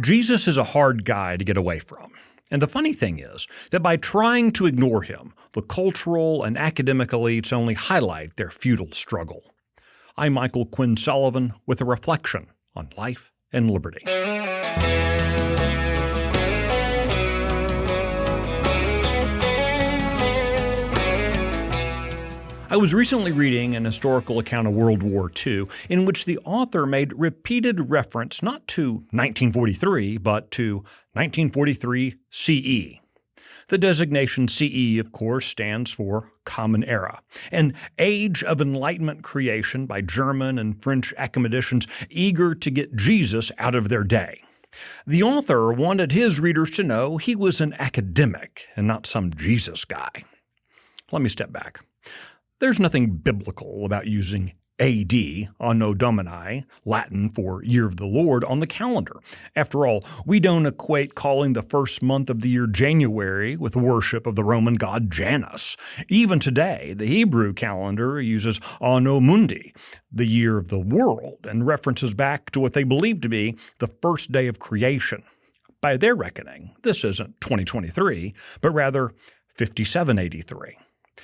Jesus is a hard guy to get away from. And the funny thing is that by trying to ignore him, the cultural and academic elites only highlight their futile struggle. I'm Michael Quinn Sullivan with a reflection on life and liberty. I was recently reading an historical account of World War II in which the author made repeated reference not to 1943, but to 1943 CE. The designation CE, of course, stands for Common Era, an age of Enlightenment creation by German and French academicians eager to get Jesus out of their day. The author wanted his readers to know he was an academic and not some Jesus guy. Let me step back. There's nothing biblical about using AD, Anno Domini, Latin for Year of the Lord, on the calendar. After all, we don't equate calling the first month of the year January with worship of the Roman god Janus. Even today, the Hebrew calendar uses Anno Mundi, the year of the world, and references back to what they believe to be the first day of creation. By their reckoning, this isn't 2023, but rather 5783.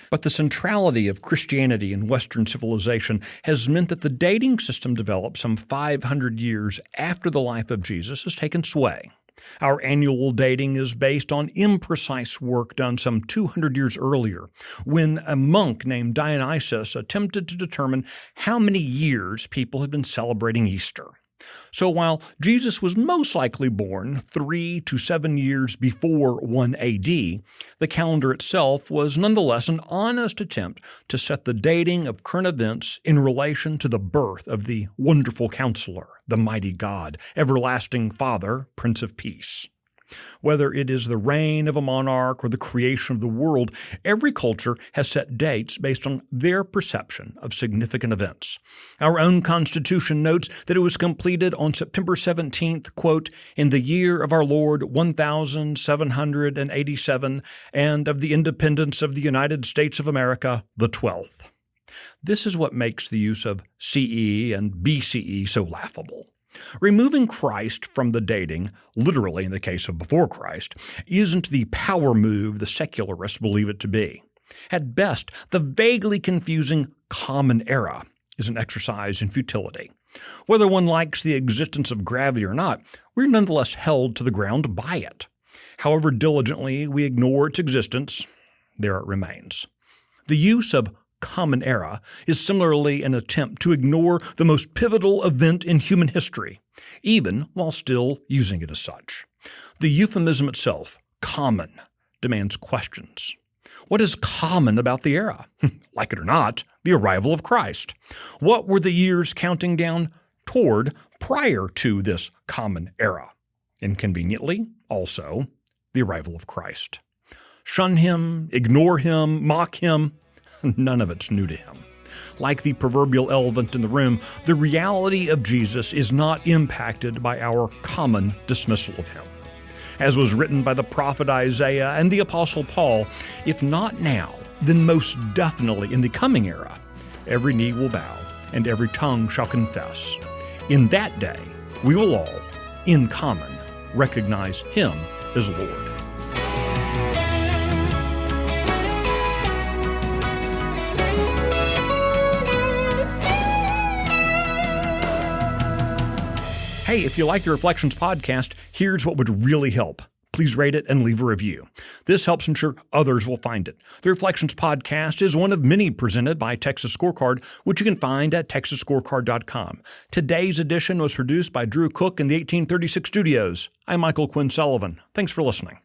But the centrality of Christianity in Western civilization has meant that the dating system developed some 500 years after the life of Jesus has taken sway. Our annual dating is based on imprecise work done some 200 years earlier, when a monk named Dionysius attempted to determine how many years people had been celebrating Easter. So while Jesus was most likely born 3 to 7 years before 1 AD, the calendar itself was nonetheless an honest attempt to set the dating of current events in relation to the birth of the Wonderful Counselor, the Mighty God, Everlasting Father, Prince of Peace. Whether it is the reign of a monarch or the creation of the world, every culture has set dates based on their perception of significant events. Our own Constitution notes that it was completed on September 17th, quote, in the year of our Lord 1787, and of the independence of the United States of America, the 12th. This is what makes the use of CE and BCE so laughable. Removing Christ from the dating, literally in the case of before Christ, isn't the power move the secularists believe it to be. At best, the vaguely confusing Common Era is an exercise in futility. Whether one likes the existence of gravity or not, we're nonetheless held to the ground by it. However diligently we ignore its existence, there it remains. The use of Common Era is similarly an attempt to ignore the most pivotal event in human history, even while still using it as such. The euphemism itself, common, demands questions. What is common about the era? Like it or not, the arrival of Christ. What were the years counting down toward prior to this common era? Inconveniently, also, the arrival of Christ. Shun him, ignore him, mock him. None of it's new to him. Like the proverbial elephant in the room, the reality of Jesus is not impacted by our common dismissal of him. As was written by the prophet Isaiah and the apostle Paul, if not now, then most definitely in the coming era, every knee will bow and every tongue shall confess. In that day, we will all, in common, recognize him as Lord. Hey, if you like the Reflections podcast, here's what would really help. Please rate it and leave a review. This helps ensure others will find it. The Reflections podcast is one of many presented by Texas Scorecard, which you can find at texasscorecard.com. Today's edition was produced by Drew Cook in the 1836 studios. I'm Michael Quinn Sullivan. Thanks for listening.